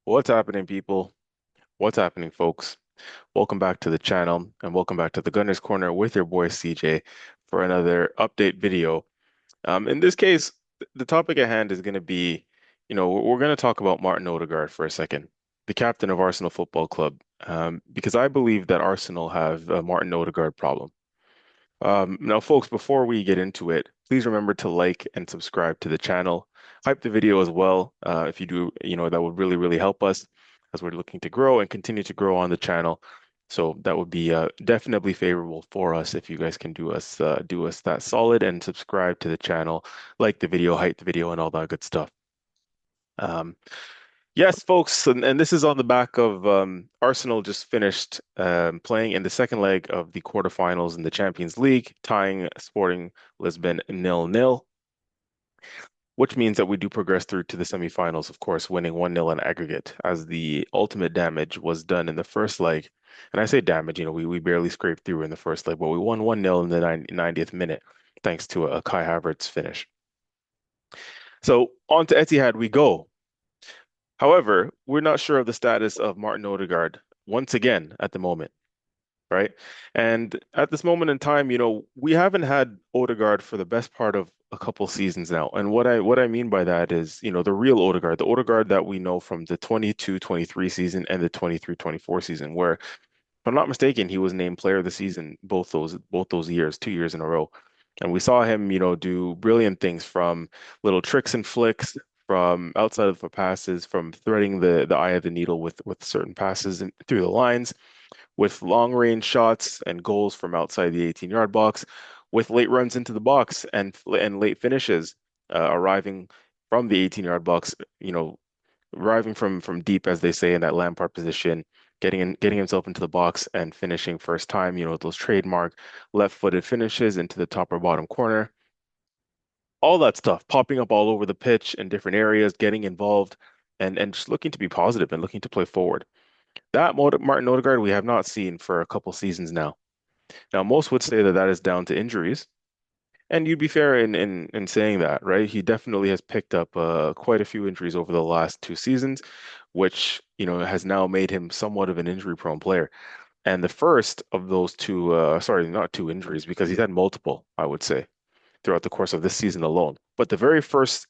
What's happening, people? What's happening, folks? Welcome back to the channel and welcome back to the Gunner's Corner with your boy CJ for another update video. In this case, the topic at hand is going to be, we're going to talk about Martin Odegaard for a second, the captain of Arsenal Football Club, because I believe that Arsenal have a Martin Odegaard problem. Now, folks, before we get into it, please remember to like and subscribe to the channel. Hype the video as well. If you do, that would really, really help us as we're looking to grow and continue to grow on the channel. So that would be definitely favorable for us if you guys can do us that solid and subscribe to the channel, like the video, hype the video, and all that good stuff. Um, Yes, folks, and this is on the back of Arsenal just finished playing in the second leg of the quarterfinals in the Champions League, tying Sporting Lisbon 0-0, which means that we do progress through to the semifinals, of course, winning 1-0 in aggregate, as the ultimate damage was done in the first leg. And I say damage, we barely scraped through in the first leg, but we won 1-0 in the 90th minute, thanks to a Kai Havertz finish. So on to Etihad we go. However, we're not sure of the status of Martin Odegaard once again at the moment, right? And at this moment in time, we haven't had Odegaard for the best part of a couple seasons now. And what I mean by that is, the real Odegaard, the Odegaard that we know from the 22-23 season and the 23-24 season, where, if I'm not mistaken, he was named player of the season both those years, 2 years in a row. And we saw him, do brilliant things from little tricks and flicks, from outside of the passes, from threading the eye of the needle with certain passes and through the lines, with long range shots and goals from outside the 18-yard box, with late runs into the box and late finishes, arriving from the 18-yard box, arriving from deep, as they say, in that Lampard position, getting himself into the box and finishing first time, those trademark left-footed finishes into the top or bottom corner. All that stuff popping up all over the pitch in different areas, getting involved and just looking to be positive and looking to play forward. That Martin Odegaard we have not seen for a couple seasons now. Now, most would say that that is down to injuries, and you'd be fair in saying that, right? He definitely has picked up quite a few injuries over the last two seasons, which, has now made him somewhat of an injury-prone player. And the first of those two, sorry, not two injuries, because he's had multiple, I would say, throughout the course of this season alone. But the very first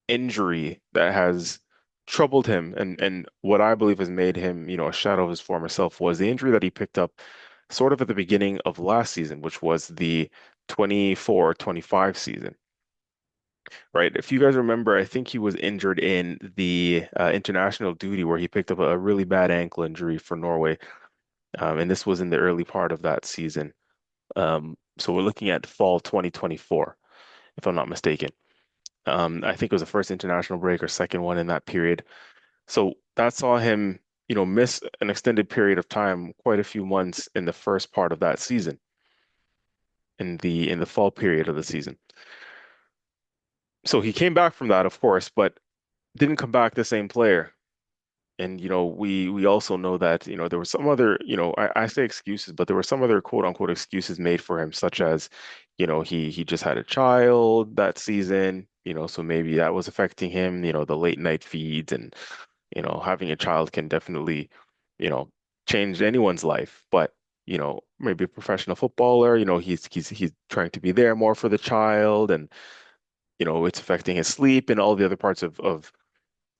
injury that has troubled him and what I believe has made him, a shadow of his former self was the injury that he picked up sort of at the beginning of last season, which was the 24-25 season, right? If you guys remember, I think he was injured in the international duty where he picked up a really bad ankle injury for Norway. And this was in the early part of that season. So we're looking at fall 2024, if I'm not mistaken. I think it was the first international break or second one in that period. So that saw him, miss an extended period of time, quite a few months in the first part of that season, in the fall period of the season. So he came back from that, of course, but didn't come back the same player. And we also know that there were some other I say excuses, but there were some other quote unquote excuses made for him, such as he just had a child that season, so maybe that was affecting him, the late night feeds and having a child can definitely, you know, change anyone's life. But, maybe a professional footballer, he's trying to be there more for the child and, it's affecting his sleep and all the other parts of,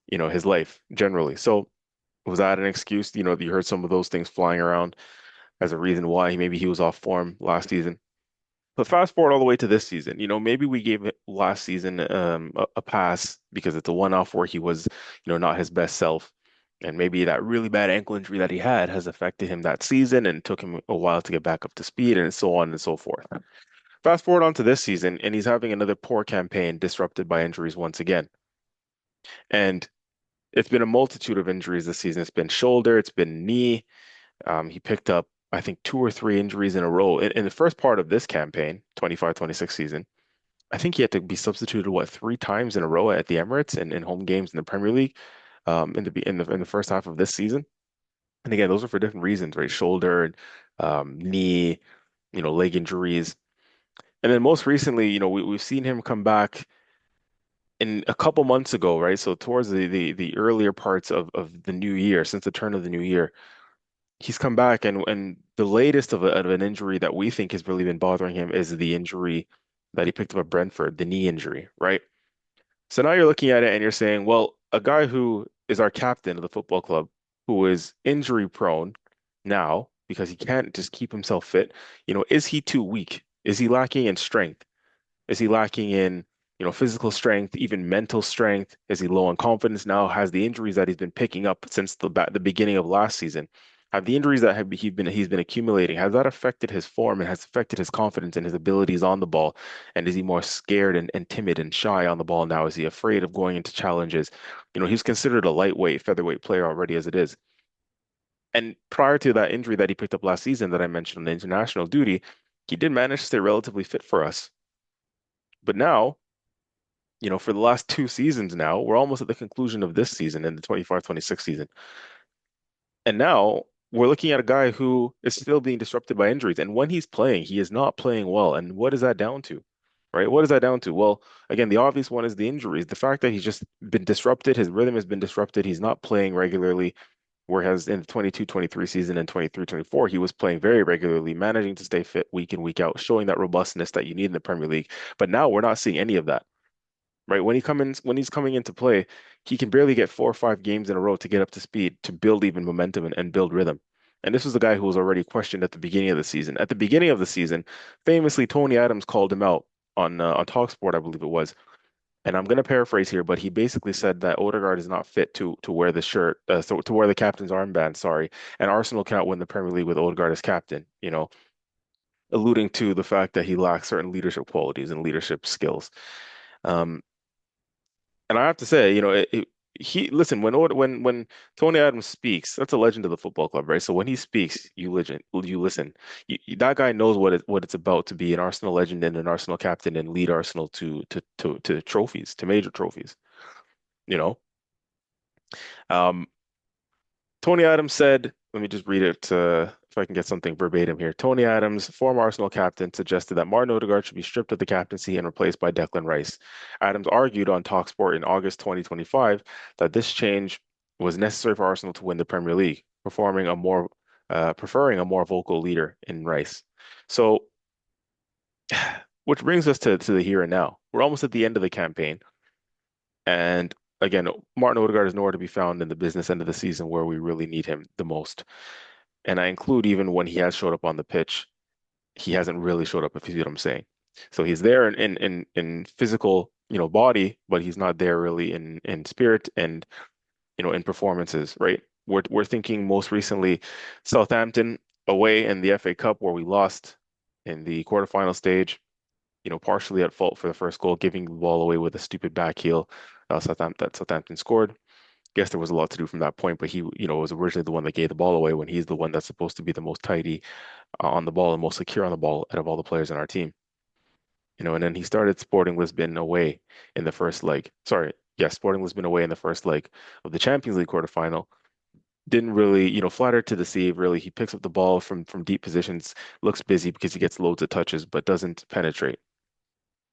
his life generally. So was that an excuse? You heard some of those things flying around as a reason why maybe he was off form last season. But fast forward all the way to this season, maybe we gave it last season a pass because it's a one-off where he was, not his best self. And maybe that really bad ankle injury that he had has affected him that season and took him a while to get back up to speed and so on and so forth. Fast forward on to this season, and he's having another poor campaign disrupted by injuries once again. And it's been a multitude of injuries this season. It's been shoulder, it's been knee. He picked up, I think, two or three injuries in a row. In the first part of this campaign, 25-26 season, I think he had to be substituted, what, three times in a row at the Emirates and in home games in the Premier League, in the first half of this season. And again, those are for different reasons, right? Shoulder, knee, leg injuries. And then most recently, we've seen him come back in a couple months ago, right? So towards the earlier parts of the new year, since the turn of the new year, he's come back, and the latest of an injury that we think has really been bothering him is the injury that he picked up at Brentford, the knee injury, right? So now you're looking at it and you're saying, well, a guy who is our captain of the football club, who is injury prone now because he can't just keep himself fit, is he too weak? Is he lacking in strength? Is he lacking in, physical strength, even mental strength? Is he low on confidence now? Has the injuries that he's been picking up since the beginning of last season, have the injuries that he's been accumulating, has that affected his form and has affected his confidence and his abilities on the ball? And is he more scared and timid and shy on the ball now? Is he afraid of going into challenges? He's considered a lightweight, featherweight player already as it is. And prior to that injury that he picked up last season that I mentioned on the international duty, he did manage to stay relatively fit for us. But now, for the last two seasons now, we're almost at the conclusion of this season in the 25-26 season. And now we're looking at a guy who is still being disrupted by injuries. And when he's playing, he is not playing well. And what is that down to? Right? What is that down to? Well, again, the obvious one is the injuries. The fact that he's just been disrupted, his rhythm has been disrupted. He's not playing regularly. Whereas in the 22-23 season and 23-24, he was playing very regularly, managing to stay fit week in, week out, showing that robustness that you need in the Premier League. But now we're not seeing any of that, right? When he's coming into play, he can barely get 4 or 5 games in a row to get up to speed, to build even momentum and build rhythm. And this was the guy who was already questioned at the beginning of the season. At the beginning of the season, famously, Tony Adams called him out on Talksport, I believe it was. And I'm going to paraphrase here, but he basically said that Odegaard is not fit to wear the shirt, so to wear the captain's armband, sorry, and Arsenal cannot win the Premier League with Odegaard as captain, alluding to the fact that he lacks certain leadership qualities and leadership skills. Um, And I have to say, he listen when Tony Adams speaks, that's a legend of the football club, right? So when he speaks, you listen. That guy knows what it's about to be an Arsenal legend and an Arsenal captain and lead Arsenal to trophies, to major trophies. You know, um, Tony Adams said, let me just read it if I can get something verbatim here. Tony Adams, former Arsenal captain, suggested that Martin Odegaard should be stripped of the captaincy and replaced by Declan Rice. Adams argued on Talksport in August 2025 that this change was necessary for Arsenal to win the Premier League, preferring a more vocal leader in Rice. So, which brings us to the here and now. We're almost at the end of the campaign, and again, Martin Odegaard is nowhere to be found in the business end of the season where we really need him the most. And I include even when he has showed up on the pitch, he hasn't really showed up, if you see what I'm saying. So he's there in physical, body, but he's not there really in spirit and, in performances, right? We're thinking most recently Southampton away in the FA Cup where we lost in the quarterfinal stage, partially at fault for the first goal, giving the ball away with a stupid back heel. Southampton scored. Guess there was a lot to do from that point, but he, was originally the one that gave the ball away when he's the one that's supposed to be the most tidy on the ball and most secure on the ball out of all the players in our team. And then he started Sporting Lisbon away in the first leg. Sorry, yes, Sporting Lisbon away in the first leg of the Champions League quarterfinal. Didn't really, flatter to deceive, really. He picks up the ball from deep positions, looks busy because he gets loads of touches, but doesn't penetrate.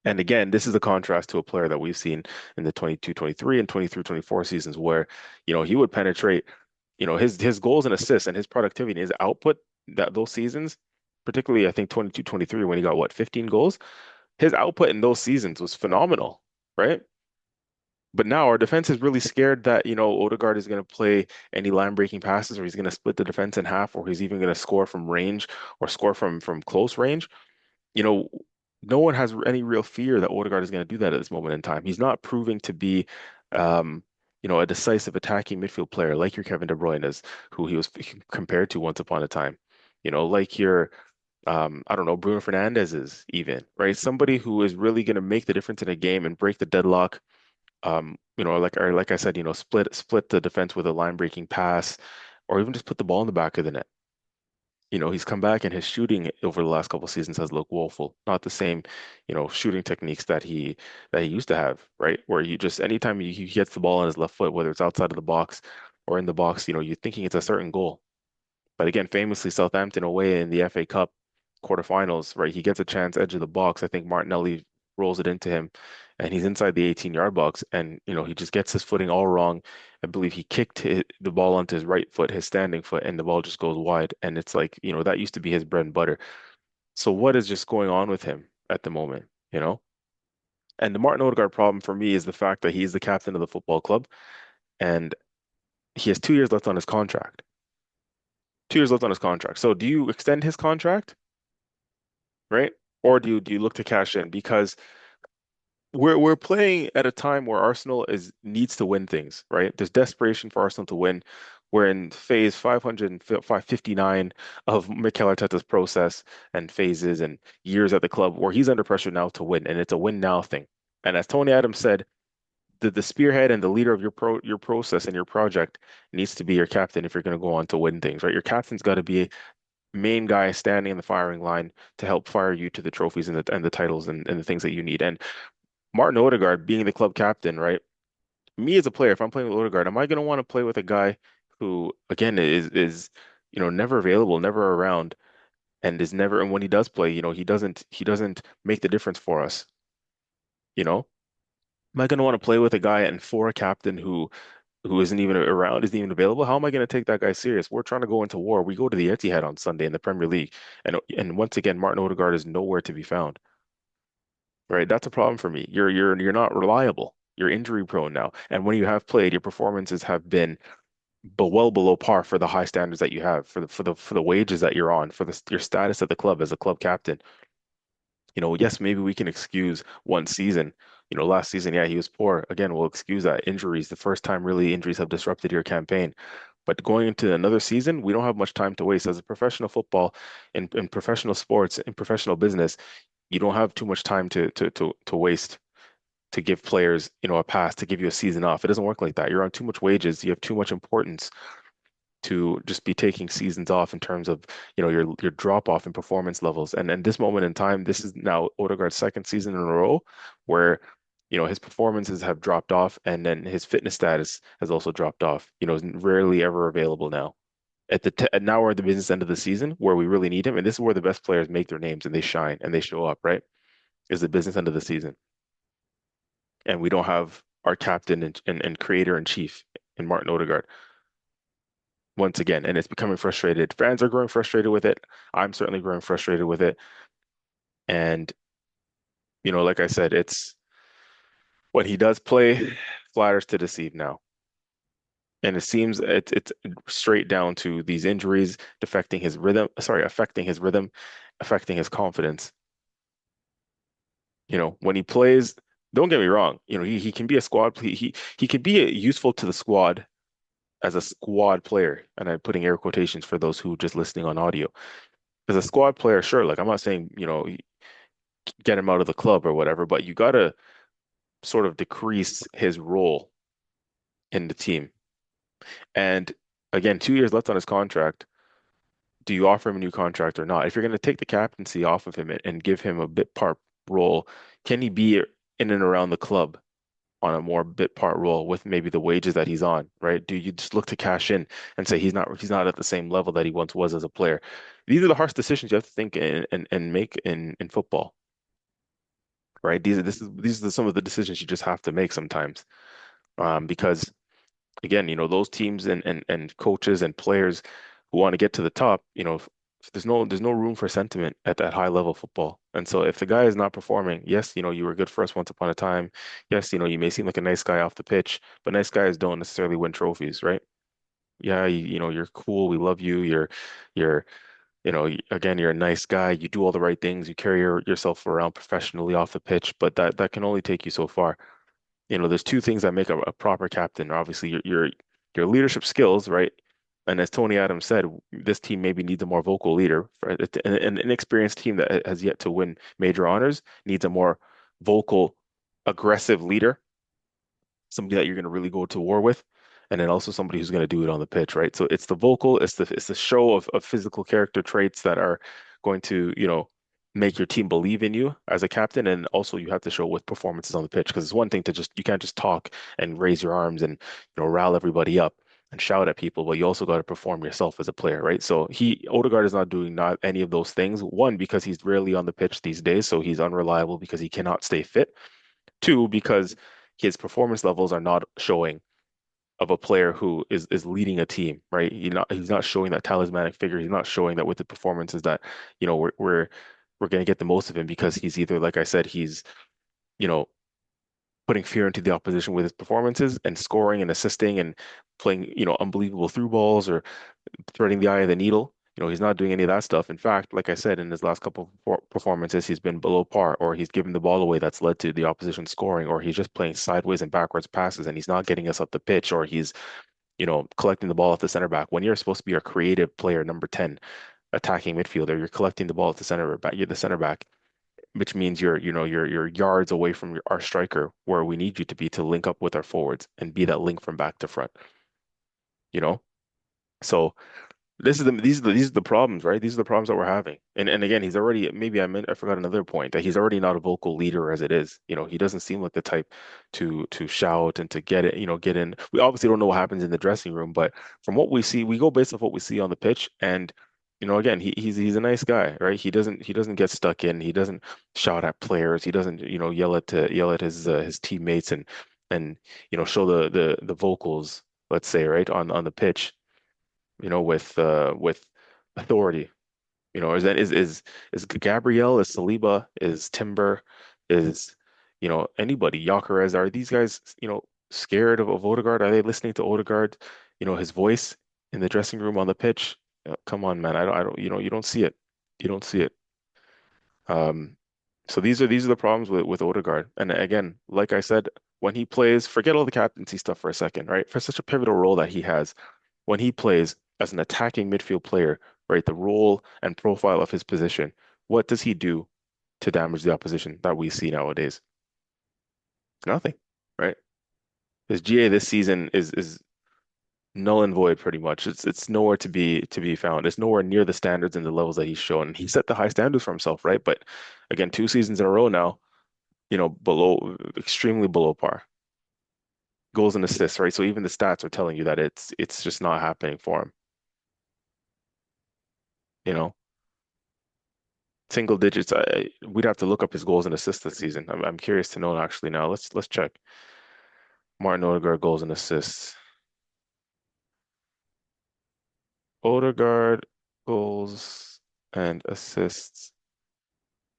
And again, this is a contrast to a player that we've seen in the 22-23 and 23-24 seasons where, he would penetrate, his goals and assists and his productivity and his output that those seasons, particularly I think 22-23 when he got what, 15 goals, his output in those seasons was phenomenal, right? But now our defense is really scared that, Odegaard is going to play any line breaking passes or he's going to split the defense in half or he's even going to score from range or score from close range. you know, no one has any real fear that Odegaard is going to do that at this moment in time. He's not proving to be, um, a decisive attacking midfield player like your Kevin De Bruyne is, who he was compared to once upon a time. Like your, I don't know, Bruno Fernandes is even, right? Somebody who is really going to make the difference in a game and break the deadlock. Like I said, split the defense with a line breaking pass, or even just put the ball in the back of the net. He's come back and his shooting over the last couple of seasons has looked woeful. Not the same, shooting techniques that he used to have, right? Where you just anytime he gets the ball on his left foot, whether it's outside of the box or in the box, you're thinking it's a certain goal. But again, famously Southampton away in the FA Cup quarterfinals, right? He gets a chance edge of the box. I think Martinelli rolls it into him, and he's inside the 18-yard box, and he just gets his footing all wrong. I believe he kicked the ball onto his right foot, his standing foot, and the ball just goes wide. And it's like, that used to be his bread and butter. So what is just going on with him at the moment, you know? And the Martin Odegaard problem for me is the fact that he's the captain of the football club, and he has 2 years left on his contract. 2 years left on his contract. So do you extend his contract, right? Or do you look to cash in? Because we're playing at a time where Arsenal is needs to win things, right? There's desperation for Arsenal to win. We're in phase 559 of Mikel Arteta's process and phases and years at the club where he's under pressure now to win, and it's a win now thing. And as Tony Adams said, the spearhead and the leader of your process and your project needs to be your captain if you're going to go on to win things, right? Your captain's got to be main guy standing in the firing line to help fire you to the trophies and the titles and the things that you need. And Martin Odegaard being the club captain, right? Me as a player, if I'm playing with Odegaard, am I going to want to play with a guy who, again, is never available, never around, and is never, and when he does play, he doesn't make the difference for us, you know? Am I going to want to play with a guy and for a captain who isn't even around, isn't even available? How am I going to take that guy serious? We're trying to go into war. We go to the Etihad on Sunday in the Premier League, and once again, Martin Odegaard is nowhere to be found. Right? That's a problem for me. You're not reliable. You're injury prone now. And when you have played, your performances have been well below par for the high standards that you have, for the wages that you're on, for your status at the club as a club captain. Yes, maybe we can excuse one season. Last season, yeah, he was poor. Again, we'll excuse that. Injuries, the first time really injuries have disrupted your campaign. But going into another season, we don't have much time to waste. As a professional football, in professional sports, in professional business, you don't have too much time to waste to give players, a pass, to give you a season off. It doesn't work like that. You're on too much wages. You have too much importance to just be taking seasons off in terms of, your drop off in performance levels. And this moment in time, this is now Odegaard's second season in a row where, his performances have dropped off, and then his fitness status has also dropped off. Is rarely ever available now. And now we're at the business end of the season where we really need him, and this is where the best players make their names and they shine and they show up, right? Is the business end of the season. And we don't have our captain and creator in chief in Martin Odegaard once again, and it's becoming frustrated. Fans are growing frustrated with it. I'm certainly growing frustrated with it. And like I said, it's when he does play, flatters to deceive now. And it seems it's straight down to these injuries affecting his rhythm, affecting his confidence. When he plays, don't get me wrong, he can be a squad, he can be useful to the squad as a squad player, and I'm putting air quotations for those who just listening on audio. As a squad player, sure, like I'm not saying, get him out of the club or whatever, but you gotta sort of decrease his role in the team. And again, 2 years left on his contract. Do you offer him a new contract or not? If you're going to take the captaincy off of him and give him a bit part role, can he be in and around the club on a more bit part role with maybe the wages that he's on, right? Do you just look to cash in and say he's not at the same level that he once was as a player? These are the harsh decisions you have to think and make in football, right? These are some of the decisions you just have to make sometimes. Because again, those teams and coaches and players who want to get to the top, there's no room for sentiment at that high level football. And so if the guy is not performing, yes, you were good for us once upon a time. Yes, you may seem like a nice guy off the pitch, but nice guys don't necessarily win trophies, right? Yeah, you're cool. We love you. You're, again, you're a nice guy. You do all the right things. You carry yourself around professionally off the pitch, but that can only take you so far. There's two things that make a proper captain. Obviously, your leadership skills, right? And as Tony Adams said, this team maybe needs a more vocal leader. An inexperienced team that has yet to win major honors needs a more vocal, aggressive leader, somebody that you're going to really go to war with, and then also somebody who's going to do it on the pitch, right? So it's the vocal, it's the show of physical character traits that are going to, make your team believe in you as a captain, and also you have to show with performances on the pitch because it's one thing to just you can't just talk and raise your arms and rile everybody up and shout at people, but you also got to perform yourself as a player, right? So Odegaard is not doing not any of those things. One, because he's rarely on the pitch these days, so he's unreliable because he cannot stay fit. Two, because his performance levels are not showing of a player who is leading a team, right? He's not showing that talismanic figure. He's not showing that with the performances that, we're going to get the most of him because he's either, like I said, he's, you know, putting fear into the opposition with his performances and scoring and assisting and playing, unbelievable through balls or threading the eye of the needle. He's not doing any of that stuff. In fact, like I said, in his last couple of performances, he's been below par, or he's given the ball away that's led to the opposition scoring, or he's just playing sideways and backwards passes and he's not getting us up the pitch, or he's, collecting the ball off the center back. When you're supposed to be a creative player, number 10, attacking midfielder, you're collecting the ball at the center back. You're the center back, which means you're yards away from our striker where we need you to be to link up with our forwards and be that link from back to front, you know? So these are the problems, right? These are the problems that we're having. And again, he's already maybe I forgot another point that he's already not a vocal leader as it is. He doesn't seem like the type to shout and to get it, get in. We obviously don't know what happens in the dressing room, but from what we see, we go based off what we see on the pitch. And again, he's a nice guy, right? He doesn't get stuck in. He doesn't shout at players. He doesn't, yell at his teammates and show the vocals, let's say, right on the pitch, with authority. Is Gabriel, is Saliba, is Timber, is anybody, Gyökeres, are these guys, scared of Odegaard? Are they listening to Odegaard, his voice in the dressing room on the pitch? Come on, man. I don't, you don't see it. You don't see it. Um, so these are the problems with Odegaard. And again, like I said, when he plays, forget all the captaincy stuff for a second, right? For such a pivotal role that he has, when he plays as an attacking midfield player, right, the role and profile of his position, what does he do to damage the opposition that we see nowadays? Nothing, right? His GA this season is null and void pretty much. It's nowhere to be found. It's nowhere near the standards and the levels that he's shown. He set the high standards for himself, right? But again, 2 seasons in a row now, extremely below par. Goals and assists, right? So even the stats are telling you that it's just not happening for him, you know. Single digits. We'd have to look up his goals and assists this season. I'm curious to know actually now. Let's check. Martin Odegaard goals and assists. Odegaard goals and assists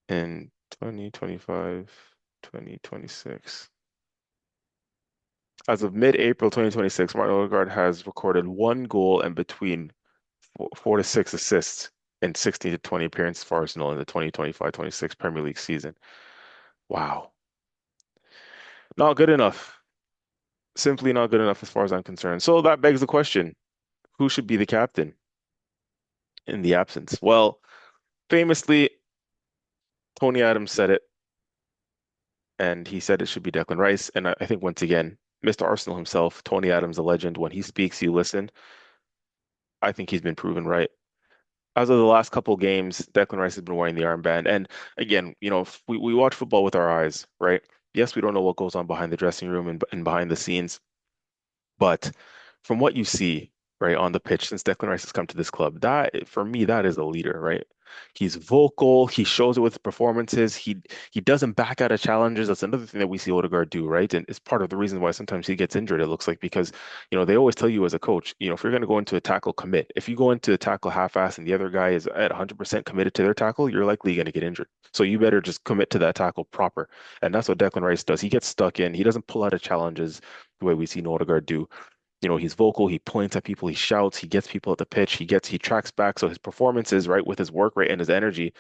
in 2025, 2026. As of mid-April 2026, Martin Odegaard has recorded one goal and between four to six assists in 16 to 20 appearances for Arsenal in the 2025-26 Premier League season. Wow. Not good enough. Simply not good enough as far as I'm concerned. So that begs the question, who should be the captain in the absence? Well, famously, Tony Adams said it, and he said it should be Declan Rice. And I think once again, Mr. Arsenal himself, Tony Adams, a legend, when he speaks, you listen. I think he's been proven right. As of the last couple games, Declan Rice has been wearing the armband. And again, we watch football with our eyes, right? Yes, we don't know what goes on behind the dressing room and behind the scenes. But from what you see, right, on the pitch since Declan Rice has come to this club, that for me, that is a leader, right? He's vocal, he shows it with performances, he doesn't back out of challenges. That's another thing that we see Odegaard do, right? And it's part of the reason why sometimes he gets injured, it looks like, because they always tell you as a coach, if you're gonna go into a tackle, commit. If you go into a tackle half-ass and the other guy is at 100% committed to their tackle, you're likely gonna get injured. So you better just commit to that tackle proper. And that's what Declan Rice does. He gets stuck in, he doesn't pull out of challenges the way we see Odegaard do. He's vocal, he points at people, he shouts, he gets people at the pitch, he tracks back. So his performances, right, with his work rate and his energy,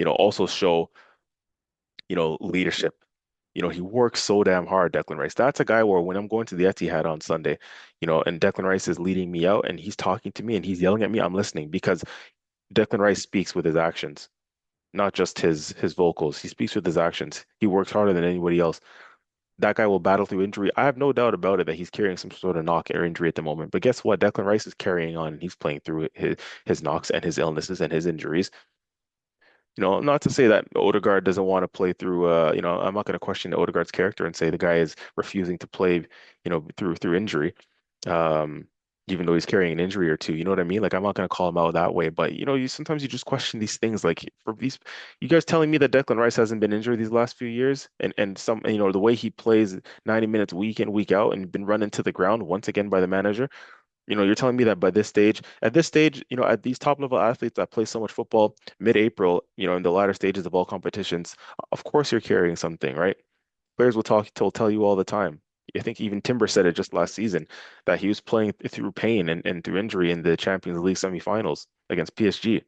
also show, leadership. He works so damn hard, Declan Rice. That's a guy where when I'm going to the Etihad on Sunday, and Declan Rice is leading me out and he's talking to me and he's yelling at me, I'm listening because Declan Rice speaks with his actions, not just his vocals. He speaks with his actions. He works harder than anybody else. That guy will battle through injury. I have no doubt about it that he's carrying some sort of knock or injury at the moment. But guess what? Declan Rice is carrying on and he's playing through his knocks and his illnesses and his injuries. Not to say that Odegaard doesn't want to play through I'm not going to question Odegaard's character and say the guy is refusing to play, through injury. Um, even though he's carrying an injury or two. You know what I mean? Like I'm not gonna call him out that way, but you sometimes you just question these things. Like for these, you guys telling me that Declan Rice hasn't been injured these last few years, and some the way he plays 90 minutes week in week out and been run into the ground once again by the manager. You're telling me that by this stage, at this stage, at these top level athletes that play so much football, mid-April, in the latter stages of all competitions, of course you're carrying something, right? Players will tell you all the time. I think even Timber said it just last season that he was playing through pain and through injury in the Champions League semifinals against PSG.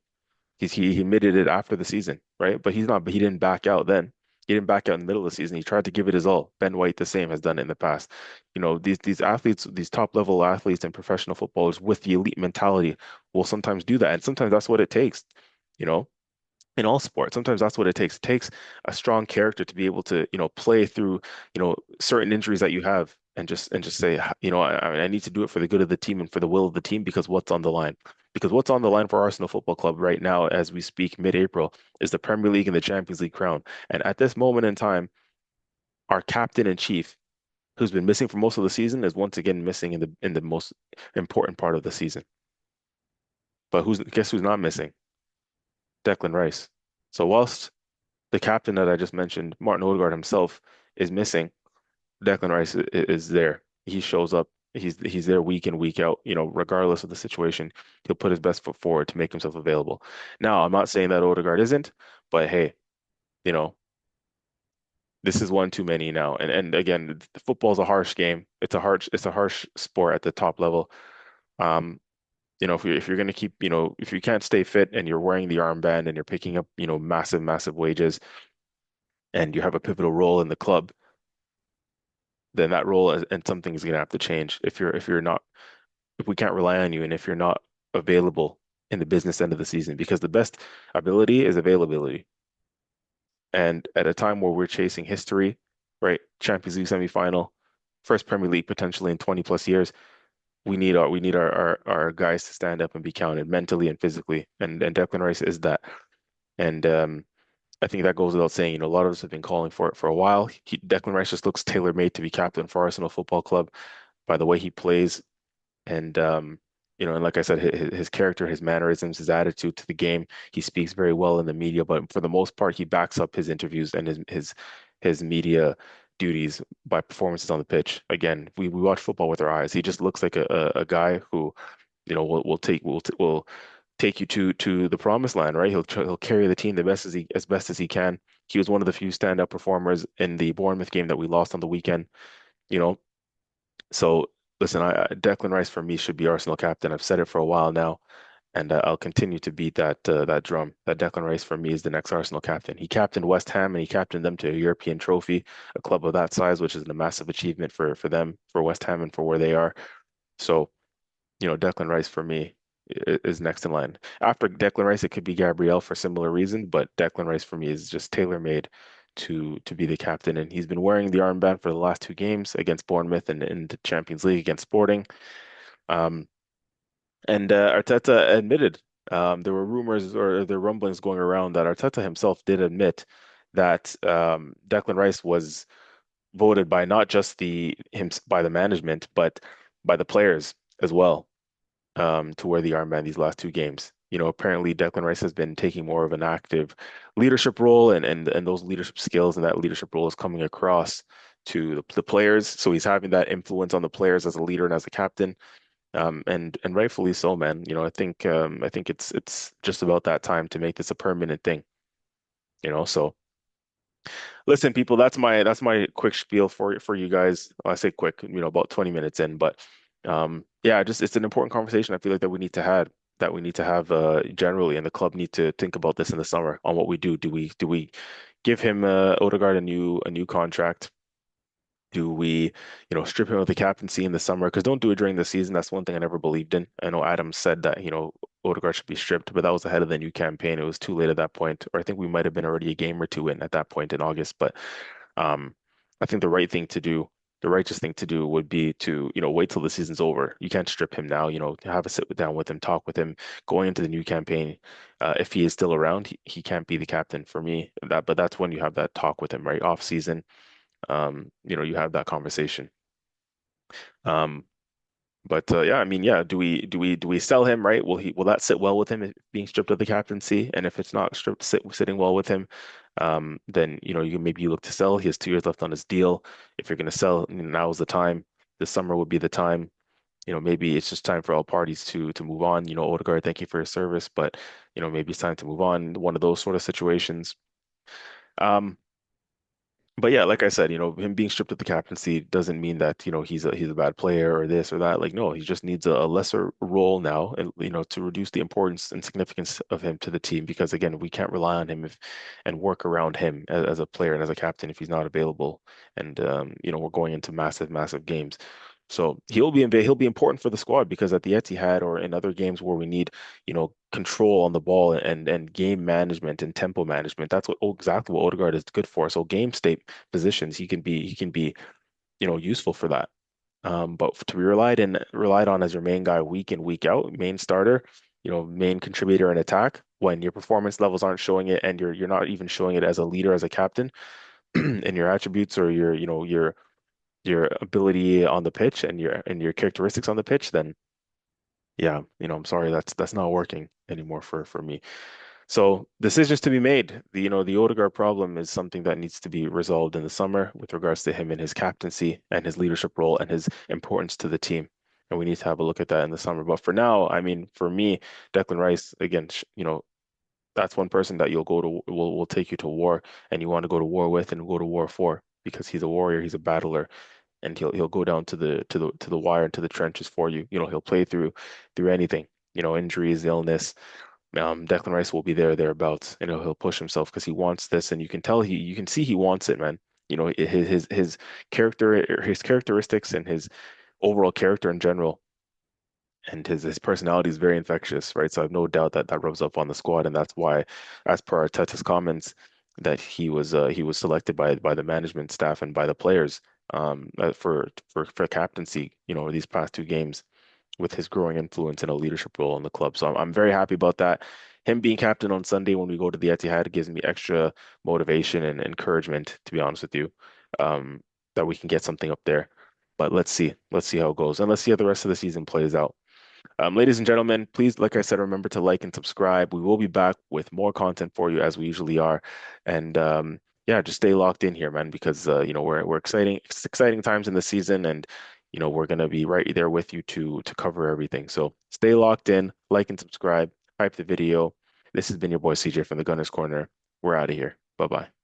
He admitted it after the season, right? But he didn't back out then. He didn't back out in the middle of the season. He tried to give it his all. Ben White, the same, has done it in the past. These athletes, these top level athletes and professional footballers with the elite mentality will sometimes do that. And sometimes that's what it takes, you know in all sports. Sometimes that's what it takes. It takes a strong character to be able to, play through, certain injuries that you have and just say, I need to do it for the good of the team and for the will of the team because what's on the line? Because what's on the line for Arsenal Football Club right now, as we speak, mid-April, is the Premier League and the Champions League crown. And at this moment in time, our captain in chief, who's been missing for most of the season, is once again missing in the most important part of the season. But who's guess who's not missing? Declan Rice. So whilst the captain that I just mentioned, Martin Odegaard himself, is missing, Declan Rice is there. He shows up. He's there week in, week out, regardless of the situation. He'll put his best foot forward to make himself available. Now, I'm not saying that Odegaard isn't, but hey, you know, this is one too many now. And again, football's a harsh game. It's a harsh sport at the top level. Um, if you're gonna keep, if you can't stay fit and you're wearing the armband and you're picking up, massive, massive wages and you have a pivotal role in the club, then that role and something is going to have to change if you're not if we can't rely on you and if you're not available in the business end of the season because the best ability is availability. And at a time where we're chasing history, right? Champions League semifinal, first Premier League potentially in 20 plus years, we need our guys to stand up and be counted mentally and physically. And Declan Rice is that. And I think that goes without saying. A lot of us have been calling for it for a while. Declan Rice just looks tailor-made to be captain for Arsenal Football Club by the way he plays, and and like I said, his character, his mannerisms, his attitude to the game. He speaks very well in the media, but for the most part, he backs up his interviews and his media duties by performances on the pitch. Again, we watch football with our eyes. He just looks like a guy who, will take you to the promised land, right? He'll carry the team the best as he can. He was one of the few standout performers in the Bournemouth game that we lost on the weekend. You know, so listen, Declan Rice for me should be Arsenal captain. I've said it for a while now, and I'll continue to beat that drum. That Declan Rice for me is the next Arsenal captain. He captained West Ham and he captained them to a European trophy, a club of that size, which is a massive achievement for them, for West Ham, and for where they are. So, Declan Rice for me is next in line. After Declan Rice, it could be Gabriel for similar reason, but Declan Rice for me is just tailor-made to be the captain. And he's been wearing the armband for the last two games against Bournemouth and in the Champions League against Sporting. Um, and Arteta admitted there were rumors or there were rumblings going around that Arteta himself did admit that Declan Rice was voted by not just by the management, but by the players as well to wear the armband these last two games. Apparently Declan Rice has been taking more of an active leadership role, and those leadership skills and that leadership role is coming across to the players. So he's having that influence on the players as a leader and as a captain, and rightfully so, man. I think it's just about that time to make this a permanent thing. So listen, people, that's my quick spiel for you guys. Well, I say quick, about 20 minutes in, but yeah, just it's an important conversation I feel like that we need to have generally, and the club need to think about this in the summer on what we do. Do we give him Odegaard a new contract? Do we, strip him of the captaincy in the summer? Because don't do it during the season. That's one thing I never believed in. I know Adam said that, Odegaard should be stripped, but that was ahead of the new campaign. It was too late at that point, or I think we might have been already a game or two in at that point in August. But um, I think the righteous thing to do would be to, wait till the season's over. You can't strip him now, have a sit down with him, talk with him going into the new campaign. If he is still around, he can't be the captain for me. But that's when you have that talk with him, right? Off season, you have that conversation. Um, But yeah, I mean, yeah, do we sell him, right? Will that sit well with him if being stripped of the captaincy? And if it's not sitting well with him, then maybe you look to sell. He has 2 years left on his deal. If you're going to sell, now is the time. This summer would be the time. Maybe it's just time for all parties to move on. Odegaard, thank you for your service, but maybe it's time to move on. One of those sort of situations. Um, but yeah, like I said, him being stripped of the captaincy doesn't mean that, he's a bad player or this or that. Like, no, he just needs a lesser role now, and to reduce the importance and significance of him to the team. Because again, we can't rely on him and work around him as a player and as a captain if he's not available. And we're going into massive, massive games. So he'll be important for the squad because at the Etihad or in other games where we need, control on the ball and game management and tempo management, that's exactly what Odegaard is good for. So game state positions, he can be, useful for that. But to be relied on as your main guy week in, week out, main starter, main contributor in attack, when your performance levels aren't showing it and you're not even showing it as a leader, as a captain, in your attributes or your ability on the pitch and your characteristics on the pitch, then yeah, I'm sorry, that's not working anymore for me. So decisions to be made. The Odegaard problem is something that needs to be resolved in the summer with regards to him and his captaincy and his leadership role and his importance to the team. And we need to have a look at that in the summer. But for now, I mean, for me, Declan Rice, again, that's one person that will take you to war and you want to go to war with and go to war for because he's a warrior, he's a battler, and he'll go down to the wire and to the trenches for you. He'll play through anything, injuries, illness. Declan Rice will be thereabouts, and he'll push himself because he wants this, and you can see he wants it, man. His his characteristics and his overall character in general and his personality is very infectious, right? So I have no doubt that that rubs up on the squad, and that's why, as per Arteta's comments, that he was selected by the management staff and by the players for captaincy, these past 2 games with his growing influence and a leadership role in the club. So I'm very happy about that. Him being captain on Sunday when we go to the Etihad gives me extra motivation and encouragement, to be honest with you, that we can get something up there. But let's see how it goes, and let's see how the rest of the season plays out. Ladies and gentlemen, please, like I said, remember to like and subscribe. We will be back with more content for you as we usually are. And yeah, just stay locked in here, man, because we're it's exciting times in the season and we're gonna be right there with you to cover everything. So stay locked in, like and subscribe, hype the video. This has been your boy CJ from the Gunners Corner. We're out of here. Bye-bye.